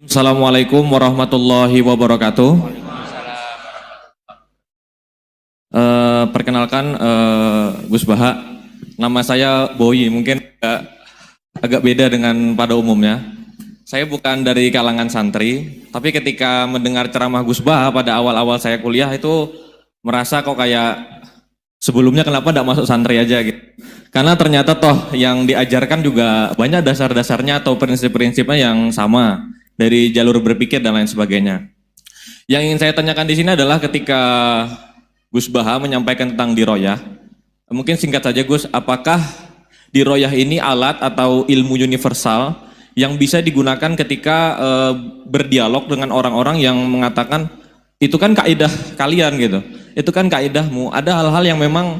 Assalamualaikum warahmatullahi wabarakatuh. Perkenalkan Gus Baha, nama saya Boyi, mungkin agak beda dengan pada umumnya. Saya bukan dari kalangan santri, tapi ketika mendengar ceramah Gus Baha pada awal-awal saya kuliah itu merasa kok kayak sebelumnya kenapa tidak masuk santri aja gitu. Karena ternyata toh yang diajarkan juga banyak dasar-dasarnya atau prinsip-prinsipnya yang sama dari jalur berpikir dan lain sebagainya. Yang ingin saya tanyakan di sini adalah ketika Gus Baha menyampaikan tentang diroyah, mungkin singkat saja Gus, apakah diroyah ini alat atau ilmu universal yang bisa digunakan ketika berdialog dengan orang-orang yang mengatakan itu kan kaidah kalian gitu, itu kan kaidahmu, ada hal-hal yang memang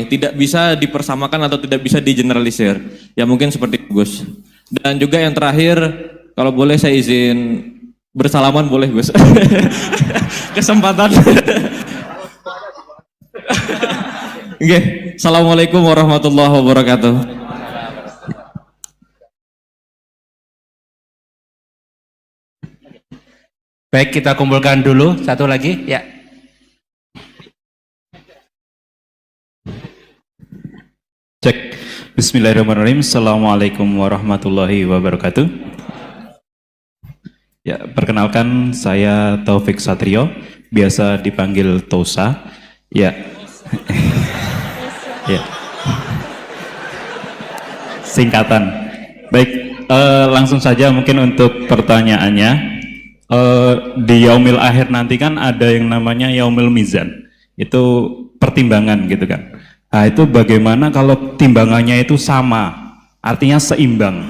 tidak bisa dipersamakan atau tidak bisa digeneralisir, ya mungkin seperti itu Gus. Dan juga yang terakhir, kalau boleh saya izin bersalaman boleh Gus. Kesempatan. Oke, Assalamualaikum warahmatullahi wabarakatuh. Baik, kita kumpulkan dulu satu lagi, ya. Cek. Bismillahirrahmanirrahim. Assalamualaikum warahmatullahi wabarakatuh. Ya, perkenalkan saya Taufik Satrio, biasa dipanggil Tosa. Ya. Ya. Singkatan. Baik, langsung saja mungkin untuk pertanyaannya. Di yaumil akhir nanti kan ada yang namanya yaumil mizan. Itu pertimbangan gitu kan. Nah, itu bagaimana kalau timbangannya itu sama, artinya seimbang.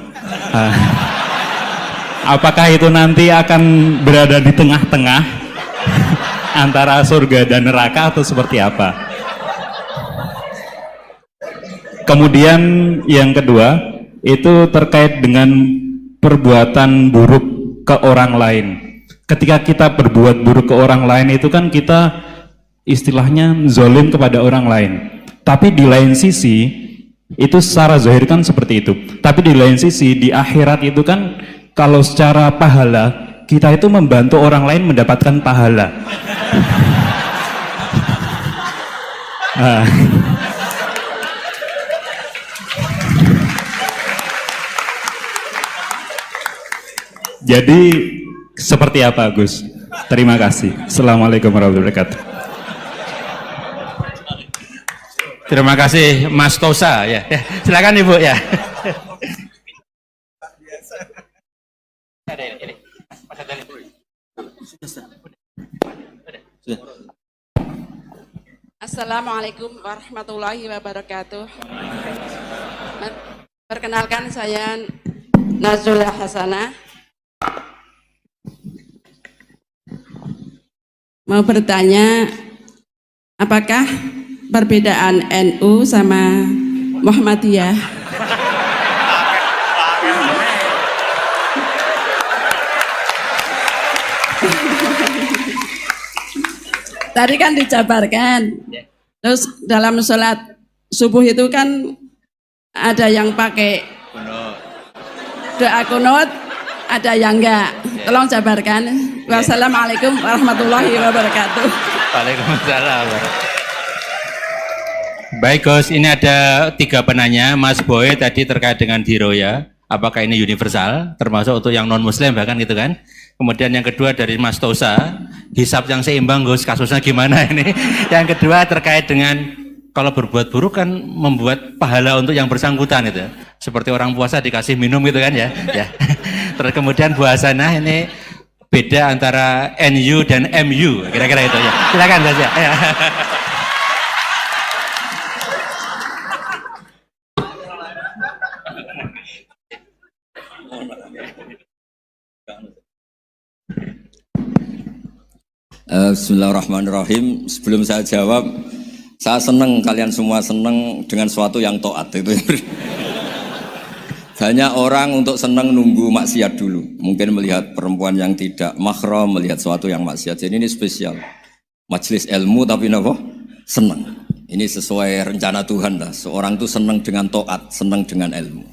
Apakah itu nanti akan berada di tengah-tengah antara surga dan neraka atau seperti apa? Kemudian yang kedua, itu terkait dengan perbuatan buruk ke orang lain. Ketika kita berbuat buruk ke orang lain itu kan kita istilahnya zalim kepada orang lain. Tapi di lain sisi, itu secara zahir kan seperti itu. Tapi di lain sisi, di akhirat itu kan, kalau secara pahala, kita itu membantu orang lain mendapatkan pahala. Jadi, seperti apa Gus? Terima kasih. Assalamualaikum warahmatullahi wabarakatuh. Terima kasih Mas Tosa, ya. Silakan Ibu, ya. Assalamualaikum warahmatullahi wabarakatuh. Perkenalkan saya Nazrullah Hasanah. Mau bertanya, apakah perbedaan NU sama Muhammadiyah? Tadi kan dijabarkan. Terus dalam sholat subuh itu kan ada yang pakai doa kunut, ada yang enggak. Tolong jabarkan. Wassalamualaikum warahmatullahi wabarakatuh. Waalaikumsalam. Baik Gus, ini ada 3 penanya. Mas Boy tadi terkait dengan diroya, apakah ini universal, termasuk untuk yang non muslim bahkan gitu kan. Kemudian yang kedua dari Mas Tosa, hisab yang seimbang Gus, kasusnya gimana ini. Yang kedua terkait dengan kalau berbuat buruk kan membuat pahala untuk yang bersangkutan itu, seperti orang puasa dikasih minum gitu kan ya. Ya. Terus kemudian Bu Hasanah, ini beda antara NU dan MU, kira-kira itu ya. Silakan saja. Ya. Bismillahirrahmanirrahim. Sebelum saya jawab, saya senang kalian semua senang dengan sesuatu yang taat itu. Banyak orang untuk senang nunggu maksiat dulu. Mungkin melihat perempuan yang tidak mahram, melihat sesuatu yang maksiat. Jadi ini spesial. Majelis ilmu tapi apa? Senang. Ini sesuai rencana Tuhan lah. Seorang itu senang dengan taat, senang dengan ilmu.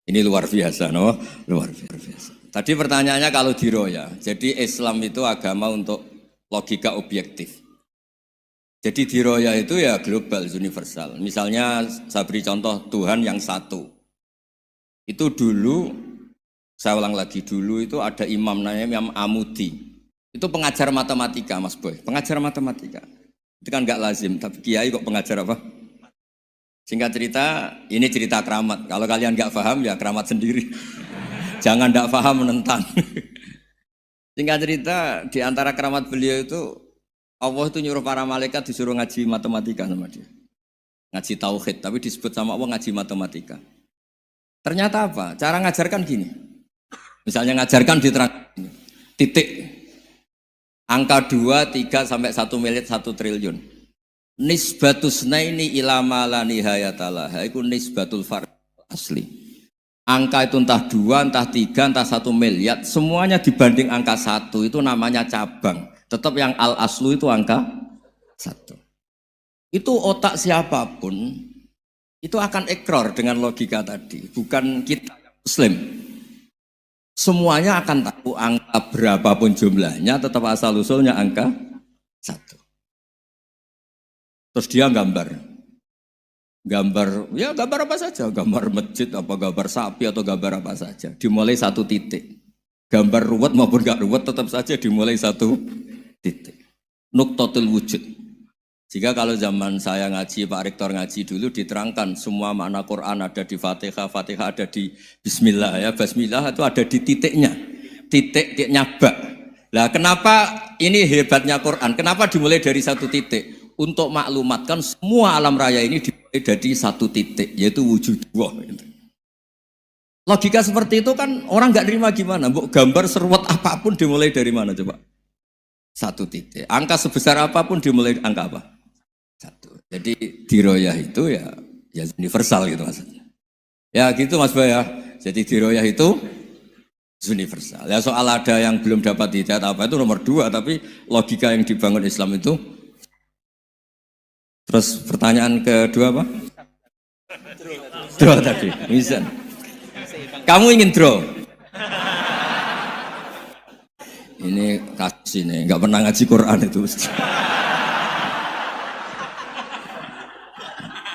Ini luar biasa, no? Luar biasa. Tadi pertanyaannya kalau diroya, jadi Islam itu agama untuk logika objektif. Jadi diroya itu ya global, universal. Misalnya saya beri contoh Tuhan yang satu. Itu dulu, saya ulang lagi, dulu itu ada imam namanya Imam Amudi. Itu pengajar matematika, Mas Boy. Pengajar matematika. Itu kan nggak lazim, tapi kiai kok pengajar apa? Singkat cerita, ini cerita keramat. Kalau kalian nggak paham ya keramat sendiri. Jangan nggak paham menentang. Singkat cerita, di antara keramat beliau itu Allah itu nyuruh para malaikat disuruh ngaji matematika sama dia. Ngaji tauhid, tapi disebut sama Allah ngaji matematika. Ternyata apa? Cara ngajarkan gini. Misalnya ngajarkan diterang titik. Angka 2, 3 sampai 1 miliar 1 triliun. Nisbatusna ini ilama la nihayatalah. Itu nisbatul fard asli. Angka itu entah 2, entah 3, entah 1 miliar. Semuanya dibanding angka 1 itu namanya cabang. Tetap yang al aslu itu angka 1. Itu otak siapapun itu akan ekor dengan logika tadi. Bukan kita Muslim. Semuanya akan tahu angka berapapun jumlahnya, tetap asal usulnya angka 1. Terus dia gambar apa saja, gambar masjid, apa gambar sapi atau gambar apa saja. Dimulai 1 titik. Gambar ruwet maupun gak ruwet tetap saja dimulai 1 titik. Nuktotul wujud. Jika kalau zaman saya ngaji, Pak Rektor ngaji dulu diterangkan semua makna Quran ada di Fatihah, Fatihah ada di Bismillah ya, Bismillah itu ada di titiknya, titiknya bak. Lah kenapa ini hebatnya Quran? Kenapa dimulai dari 1 titik? Untuk maklumatkan semua alam raya ini dimulai dari 1 titik, yaitu wujud Allah. Logika seperti itu kan orang nggak terima gimana? Mbok gambar seruat apapun dimulai dari mana coba? 1 titik. Angka sebesar apapun dimulai angka apa? 1. Jadi diroyah itu ya universal gitu maksudnya. Ya gitu Mas Bay ya. Jadi diroyah itu universal. Ya soal ada yang belum dapat hidayat apa itu nomor 2, tapi logika yang dibangun Islam itu. Terus pertanyaan kedua apa? Draw tadi. Bisa. Kamu ingin draw? Ini kasus ini, nggak pernah ngaji Quran itu.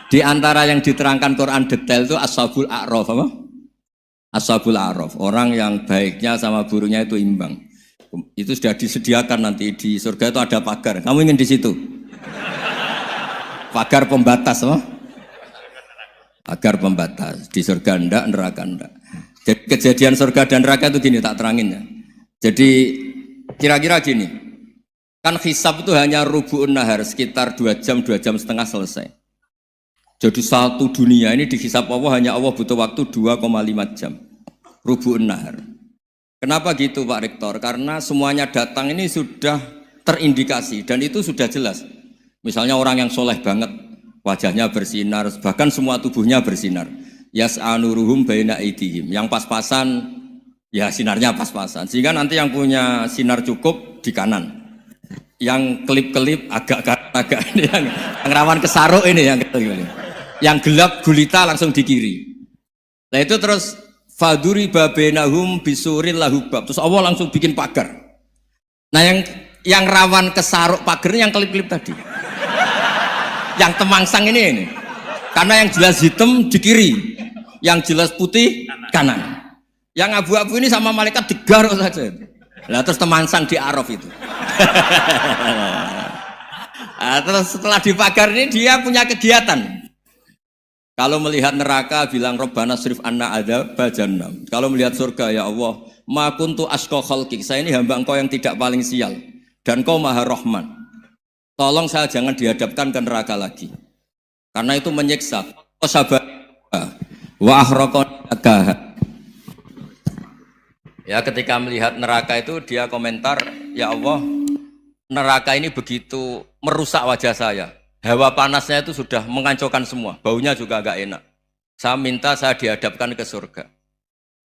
Di antara yang diterangkan Quran detail itu Ashabul A'raf apa? Ashabul A'raf, orang yang baiknya sama buruknya itu imbang. Itu sudah disediakan nanti di surga itu ada pagar. Kamu ingin di situ? Pagar pembatas apa? Pagar pembatas. Di surga enggak, neraka enggak. Jadi kejadian surga dan neraka itu gini, tak terangin ya. Jadi kira-kira gini, kan hisab itu hanya rubu'un nahar, sekitar 2 jam, 2 jam setengah selesai. Jadi 1 dunia ini dihisab Allah, hanya Allah butuh waktu 2,5 jam. Rubu'un nahar. Kenapa gitu Pak Rektor? Karena semuanya datang ini sudah terindikasi dan itu sudah jelas. Misalnya orang yang soleh banget, wajahnya bersinar, bahkan semua tubuhnya bersinar. Yas'anuruhum baina aidihim. Yang pas-pasan, ya sinarnya pas-pasan. Sehingga nanti yang punya sinar cukup di kanan. Yang kelip-kelip agak ini, yang rawan kesaruk ini yang kelip. Yang gelap gulita langsung di kiri. Nah itu terus faduri babenahum bisuril lahubab. Terus Allah langsung bikin pagar. Nah yang rawan kesaruk pagar yang kelip-kelip tadi. Yang temangsang ini. Karena yang jelas hitam di kiri, yang jelas putih kanan. Yang abu-abu ini sama malaikat digaruk saja. Nah terus temangsang di Araf itu. Nah, terus setelah dipagar ini dia punya kegiatan. Kalau melihat neraka bilang Rabbana srif anna adzaba jahannam. Kalau melihat surga ya Allah, ma kuntu asqa khalqik. Saya ini hamba Engkau yang tidak paling sial dan Kau Maha Rahman. Tolong saya jangan dihadapkan ke neraka lagi. Karena itu menyiksa. Wa ahraqaka. Ya ketika melihat neraka itu dia komentar, ya Allah, neraka ini begitu merusak wajah saya. Hawa panasnya itu sudah menghancurkan semua. Baunya juga agak enak. Saya minta saya dihadapkan ke surga.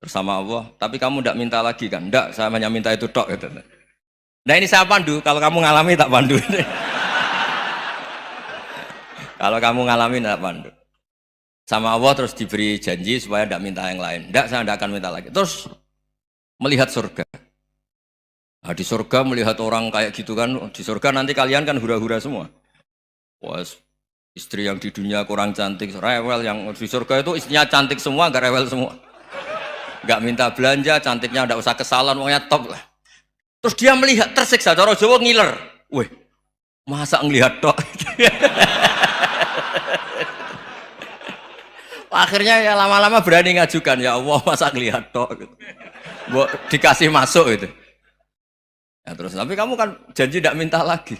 Bersama Allah. Tapi kamu tidak minta lagi kan? Tidak, saya hanya minta itu tok. Gitu. Nah ini saya pandu. Kalau kamu ngalami tak pandu. Kalau kamu ngalami tak pandu. sama Allah terus diberi janji supaya tidak minta yang lain. Tidak, saya tidak akan minta lagi. Terus melihat surga. Nah, di surga melihat orang kayak gitu kan, di surga nanti kalian kan hura-hura semua. Wah, istri yang di dunia kurang cantik, rewel, yang di surga itu istrinya cantik semua, gak rewel semua. Gak minta belanja, cantiknya tidak usah ke salon, pokoknya top lah. Terus dia melihat, tersiksa, cara Jawa ngiler. Wih, masa ngelihat tok? Akhirnya ya lama-lama berani ngajukan, ya Allah masa ngelihat tok? Gitu. Dikasih masuk gitu. Ya terus, tapi kamu kan janji tidak minta lagi.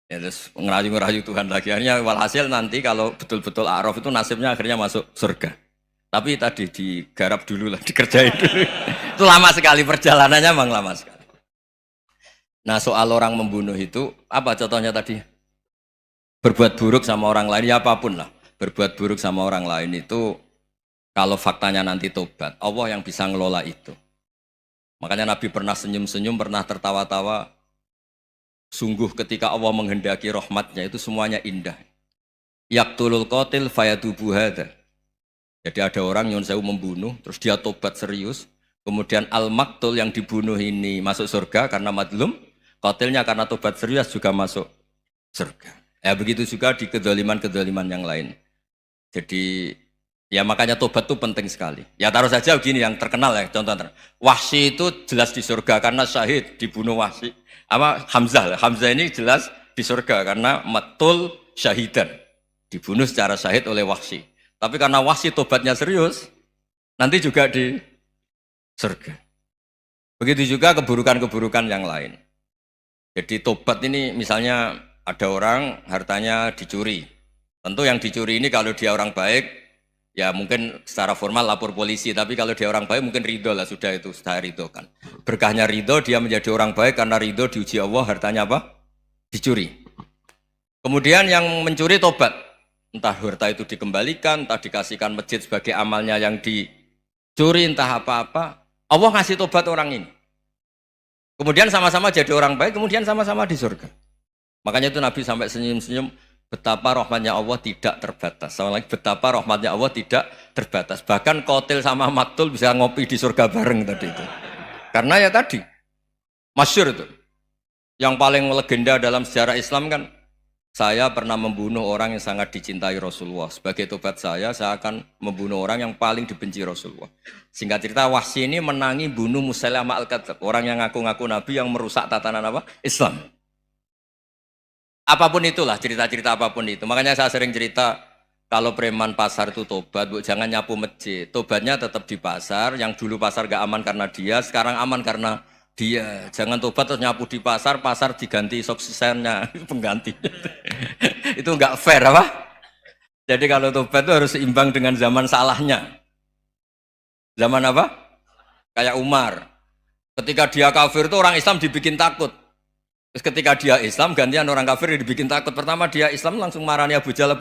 Ya terus ngerayu-ngerayu Tuhan lagi. Akhirnya walhasil nanti kalau betul-betul A'raf itu nasibnya akhirnya masuk surga. Tapi tadi digarap dulu lah, dikerjain dulu. Itu lama sekali perjalanannya, memang lama sekali. Nah soal orang membunuh itu, apa contohnya tadi? Berbuat buruk sama orang lain, ya apapun lah. Berbuat buruk sama orang lain itu, kalau faktanya nanti tobat, Allah yang bisa ngelola itu. Makanya Nabi pernah senyum-senyum, pernah tertawa-tawa. Sungguh ketika Allah menghendaki rahmatnya itu semuanya indah. Yaqtulul qatil fayatubu hadza. Jadi ada orang nyun sewu membunuh, terus dia tobat serius. Kemudian al-maktul yang dibunuh ini masuk surga karena madlum. Qatilnya karena tobat serius juga masuk surga. Ya begitu juga di kedoliman-kedoliman yang lain. Jadi ya makanya tobat itu penting sekali. Ya taruh saja begini yang terkenal ya, contoh Wahsy itu jelas di surga karena syahid dibunuh Wahsy. Apa Hamzah? Hamzah ini jelas di surga karena matul syahidan, dibunuh secara syahid oleh Wahsy. Tapi karena Wahsy tobatnya serius, nanti juga di surga. Begitu juga keburukan-keburukan yang lain. Jadi tobat ini misalnya ada orang hartanya dicuri. Tentu yang dicuri ini kalau dia orang baik, ya mungkin secara formal lapor polisi, tapi kalau dia orang baik mungkin ridho lah, sudah itu saya ridho kan. Berkahnya ridho, dia menjadi orang baik karena ridho diuji Allah, hartanya apa? Dicuri. Kemudian yang mencuri tobat, entah harta itu dikembalikan, entah dikasihkan masjid sebagai amalnya yang dicuri, entah apa-apa, Allah ngasih tobat orang ini. Kemudian sama-sama jadi orang baik, kemudian sama-sama di surga. Makanya itu Nabi sampai senyum-senyum, betapa rahmatnya Allah tidak terbatas. Sama lagi, betapa rahmatnya Allah tidak terbatas. Bahkan qatil sama maktul bisa ngopi di surga bareng tadi itu. Karena ya tadi, masyhur itu. Yang paling legenda dalam sejarah Islam kan, saya pernah membunuh orang yang sangat dicintai Rasulullah. Sebagai tobat saya akan membunuh orang yang paling dibenci Rasulullah. Singkat cerita, Wahsy ini menangi bunuh Musailamah al-Kadzdzab. Orang yang ngaku-ngaku Nabi yang merusak tatanan apa? Islam. Apapun itulah, cerita-cerita apapun itu. Makanya saya sering cerita, kalau preman pasar itu tobat, bu, jangan nyapu masjid. Tobatnya tetap di pasar, yang dulu pasar gak aman karena dia, sekarang aman karena dia. Jangan tobat terus nyapu di pasar, pasar diganti suksesennya, pengganti. Itu gak fair apa? Jadi kalau tobat itu harus seimbang dengan zaman salahnya. Zaman apa? Kayak Umar. Ketika dia kafir itu orang Islam dibikin takut. Terus ketika dia Islam, gantian orang kafir dibikin takut. Pertama dia Islam langsung marahnya Abu Jahal,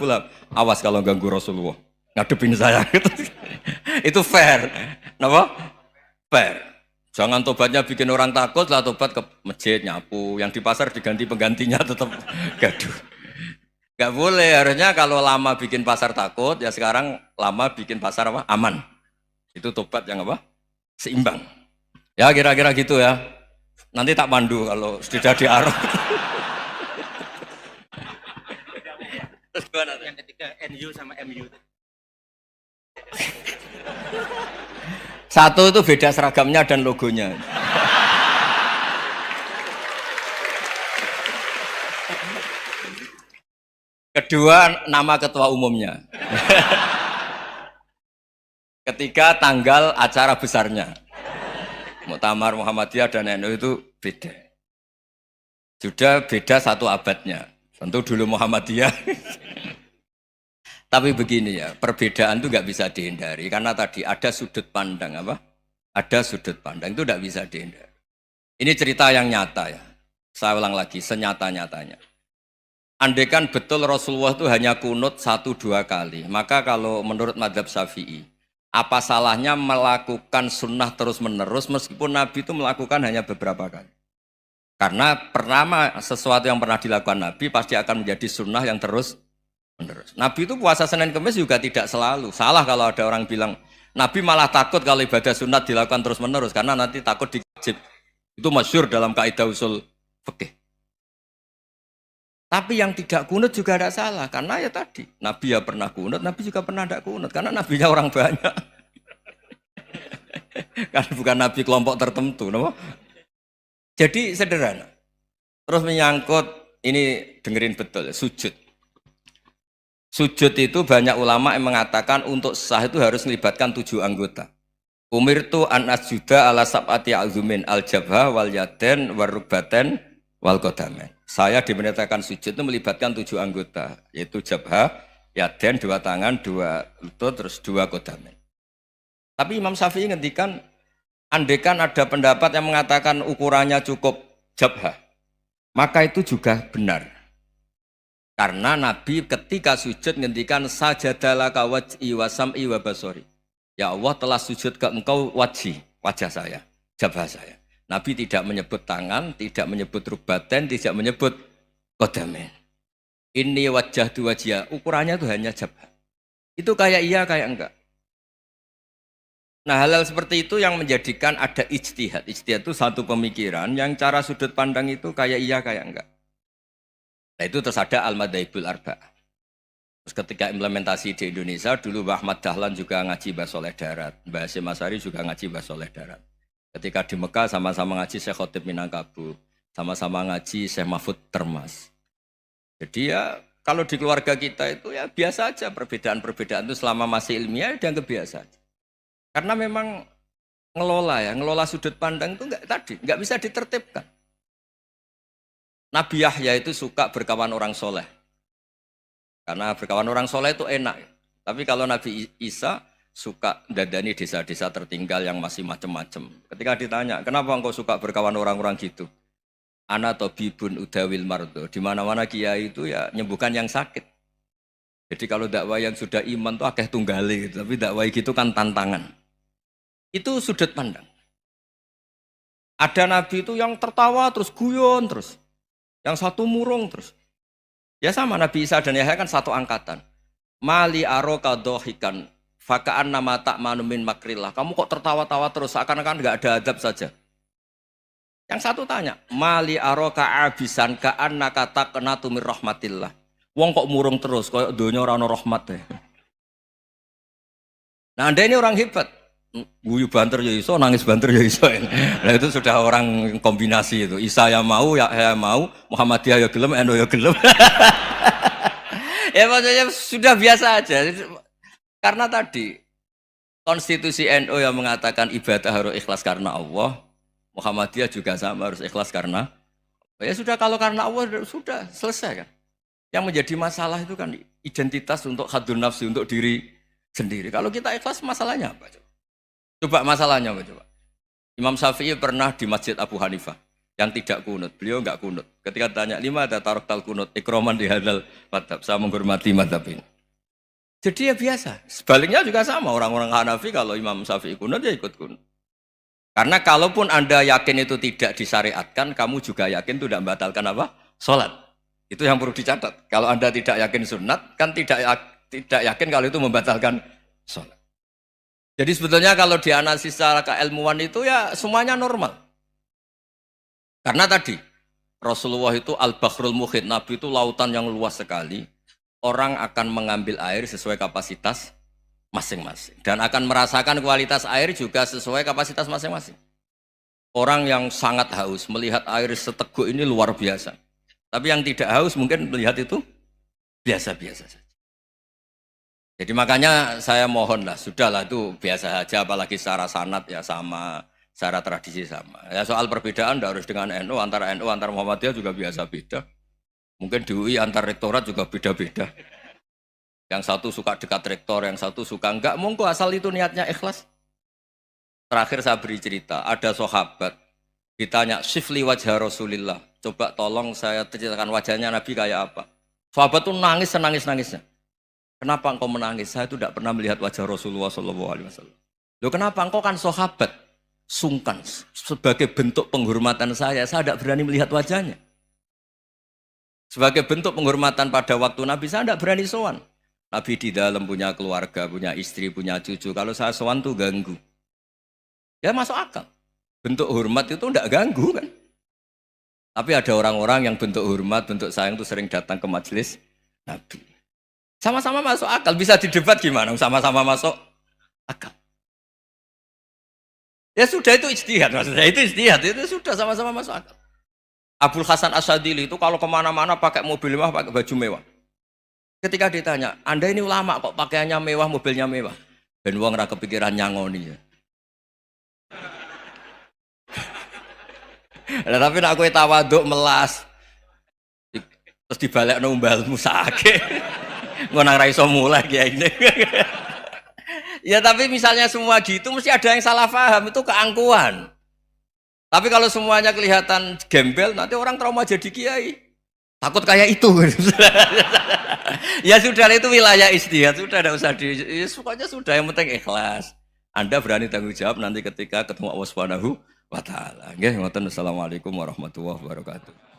awas kalau ganggu Rasulullah, ngadepin saya. Itu fair. Kenapa? Fair. Jangan tobatnya bikin orang takut, lah tobat ke masjid, nyapu. Yang di pasar diganti penggantinya tetap gaduh. Gak boleh, harusnya kalau lama bikin pasar takut, ya sekarang lama bikin pasar apa? Aman. Itu tobat yang apa? Seimbang. Ya kira-kira gitu ya. Nanti tak pandu kalau sudah di Arab. Terus gimana? Yang ketiga NU sama MU. Satu itu beda seragamnya dan logonya. Kedua nama ketua umumnya. Ketiga tanggal acara besarnya. Muktamar Muhammadiyah dan NU itu beda. Sudah beda satu abadnya. Tentu dulu Muhammadiyah. Tapi begini ya, perbedaan itu nggak bisa dihindari. Karena tadi ada sudut pandang apa? Ada sudut pandang, itu nggak bisa dihindari. Ini cerita yang nyata ya. Saya ulang lagi, senyata-nyatanya. Andaikan betul Rasulullah itu hanya kunut 1-2 kali. Maka kalau menurut mazhab Syafi'i, apa salahnya melakukan sunnah terus-menerus meskipun Nabi itu melakukan hanya beberapa kali? Karena pertama sesuatu yang pernah dilakukan Nabi pasti akan menjadi sunnah yang terus menerus. Nabi itu puasa Senin Kamis juga tidak selalu. Salah kalau ada orang bilang Nabi malah takut kalau ibadah sunat dilakukan terus menerus karena nanti takut diwajib. Itu masyhur dalam kaidah usul fikih. Tapi yang tidak kunut juga tidak salah karena ya tadi Nabi ya pernah kunut, Nabi juga pernah tidak kunut karena nabinya orang banyak. Kan bukan Nabi kelompok tertentu, no? Jadi sederhana. Terus menyangkut ini dengerin betul sujud. Sujud itu banyak ulama yang mengatakan untuk sah itu harus melibatkan 7 anggota. Umirtu an asjuda ala sab'ati azumin al-jabha wal yaden warukbaten wal qadamen. Saya diperintahkan sujud itu melibatkan 7 anggota, yaitu jabha, yaden 2 tangan, 2 lutut, terus 2 qadamen. Tapi Imam Syafi'i ngendikan andaikan ada pendapat yang mengatakan ukurannya cukup jabha, maka itu juga benar. Karena Nabi ketika sujud ngendikan sajadalaka waj'i wa sam'i wa basori. Ya Allah telah sujud ke engkau wajah saya, jabha saya. Nabi tidak menyebut tangan, tidak menyebut rukbaten, tidak menyebut qadamen. Ini wajah tu wajah, ukurannya itu hanya jabha. Itu kayak iya kayak enggak. Nah hal-hal seperti itu yang menjadikan ada ijtihad. Ijtihad itu satu pemikiran yang cara sudut pandang itu kayak iya kayak enggak. Nah itu terus ada al-madhaibul arba'ah. Terus ketika implementasi di Indonesia, dulu Mbah Ahmad Dahlan juga ngaji Mbah Soleh Darat. Mbah Hasyim Asy'ari juga ngaji Mbah Soleh Darat. Ketika di Mekah sama-sama ngaji Syekh Khotib Minangkabau. Sama-sama ngaji Syekh Mahfud Termas. Jadi ya kalau di keluarga kita itu ya biasa aja perbedaan-perbedaan itu selama masih ilmiah dianggap biasa aja. Karena memang ngelola sudut pandang itu nggak bisa ditertibkan. Nabi Yahya itu suka berkawan orang soleh. Karena berkawan orang soleh itu enak. Tapi kalau Nabi Isa suka dadani desa-desa tertinggal yang masih macam-macam. Ketika ditanya, kenapa engkau suka berkawan orang-orang gitu? Ana tabibun udawil mardo. Di mana-mana kiai itu ya nyembuhkan yang sakit. Jadi kalau dakwah yang sudah iman tuh akeh tunggali gitu. Tapi dakwah gitu kan tantangan. Itu sudut pandang. Ada nabi itu yang tertawa terus guyon terus. Yang satu murung terus. Ya sama Nabi Isa dan Yahya kan satu angkatan. Mali aroka dohikan fakaan nama tak manumin makrillah. Kamu kok tertawa-tawa terus seakan-akan nggak ada adab saja. Yang satu tanya, Mali aroka abisan kaan nakata kenatumir rahmatillah. Wong kok murung terus, kok dunia orang rahmat deh. Nah anda ini orang hebat. Guyu banter ya iso, nangis banter ya iso. Nah itu sudah orang kombinasi itu. Isa ya mau, ya mau, Muhammadiyah ya gelem, NU ya gelem. Ya maksudnya sudah biasa aja. Karena tadi konstitusi NU yang mengatakan ibadah harus ikhlas karena Allah, Muhammadiyah juga sama harus ikhlas karena ya sudah kalau karena Allah sudah selesai kan. Yang menjadi masalah itu kan identitas untuk hadun nafsi untuk diri sendiri. Kalau kita ikhlas masalahnya apa? Coba masalahnya apa coba? Imam Syafi'i pernah di Masjid Abu Hanifah yang tidak kunut. Beliau enggak kunut. Ketika ditanya 5 ada tarok tal kunut, ikroman di hadal madhab. Saya menghormati madhab ini. Jadi ya biasa. Sebaliknya juga sama. Orang-orang Hanafi kalau Imam Syafi'i kunut ya ikut kunut. Karena kalaupun Anda yakin itu tidak disyariatkan, kamu juga yakin itu tidak membatalkan apa? Sholat. Itu yang perlu dicatat. Kalau Anda tidak yakin sunat, kan tidak yakin kalau itu membatalkan sholat. Jadi sebetulnya kalau dianalisis secara keilmuan itu ya semuanya normal. Karena tadi Rasulullah itu al-Bahrul Muhit, Nabi itu lautan yang luas sekali. Orang akan mengambil air sesuai kapasitas masing-masing. Dan akan merasakan kualitas air juga sesuai kapasitas masing-masing. Orang yang sangat haus melihat air seteguk ini luar biasa. Tapi yang tidak haus mungkin melihat itu biasa-biasa saja. Jadi makanya saya mohonlah, sudahlah itu biasa saja, apalagi secara sanad ya sama, secara tradisi sama. Ya soal perbedaan harus dengan NU, antara Muhammadiyah juga biasa beda. Mungkin di UI antar rektorat juga beda-beda. Yang satu suka dekat rektor, yang satu suka enggak. Monggo asal itu niatnya ikhlas. Terakhir saya beri cerita, ada sahabat ditanya, "Sifli wajah Rasulillah." Coba tolong saya ceritakan wajahnya Nabi kayak apa. Sahabat tuh nangis senangis-nangisnya. Kenapa engkau menangis? Saya itu tidak pernah melihat wajah Rasulullah SAW. Loh kenapa? Engkau kan sahabat. Sungkan. Sebagai bentuk penghormatan saya tidak berani melihat wajahnya. Sebagai bentuk penghormatan pada waktu Nabi, saya tidak berani sowan. Nabi di dalam punya keluarga, punya istri, punya cucu. Kalau saya sowan tuh ganggu. Ya masuk akal. Bentuk hormat itu tidak ganggu kan. Tapi ada orang-orang yang bentuk hormat, bentuk sayang itu sering datang ke majelis Nabi. Sama-sama masuk akal. Bisa didebat gimana? Sama-sama masuk akal. Ya sudah, itu ijtihad. Maksudnya itu ijtihad. Itu sudah sama-sama masuk akal. Abul Hasan Asyadili itu kalau kemana-mana pakai mobil mewah, pakai baju mewah. Ketika ditanya, Anda ini ulama kok pakaiannya mewah, mobilnya mewah. Ben wong ra kepikiran nyangoni ya. Nah, tapi nak kowe tawaduk melas. Terus dibalekno umbalmu sakit. Ngono nang ra iso mulai kiai ini. Ya tapi misalnya semua gitu mesti ada yang salah paham, itu keangkuhan. Tapi kalau semuanya kelihatan gembel, nanti orang trauma jadi kiai. Takut kayak itu. Ya sudah, itu wilayah ijtihad, sudah tidak usah ya, pokoknya sudah, yang penting ikhlas. Anda berani tanggung jawab nanti ketika ketemu Allah Subhanahu wa taala. Nggih, ngoten. Assalamualaikum warahmatullahi wabarakatuh.